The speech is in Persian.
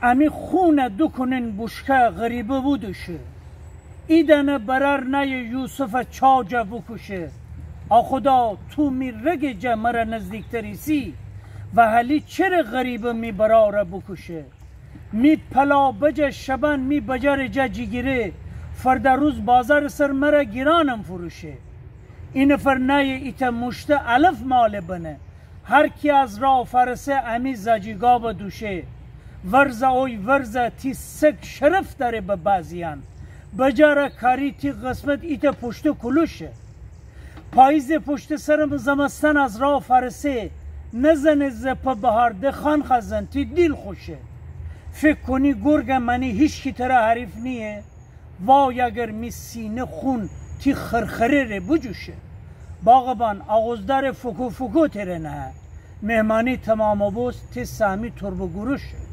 امی خونه دو کنن بوشکه غریبه بودشه ایدن برر نه یوسف چاجه بکشه آخدا تو می رگ جمره نزدیکتریسی و حالی چرا غریبه می براره بکشه می پلا بجه شبن می بجر جه جگیره فرد روز بازار سر مره گیرانم فروشه این فرنه ایتا مشته علف مال بنه هر کی از راه فرسه امی زجیگا بدوشه ورزه اوی ورزه تی سگ شرف داره به بازیان بجاره کاری تی قسمت ایتا پشت کلوشه پاییز پشت سرم زمستان از راه فرسه نزن زپا بهارده خان خزن تی دیل خوشه فکر کنی گرگ منی هیچ کی تره حریف نیه وای اگر می سینه خون تی خرخره ره بجوشه باغبان آغوزدار فکو فکو تره نه مهمانی تمام بوست تی سامی تربو گروشه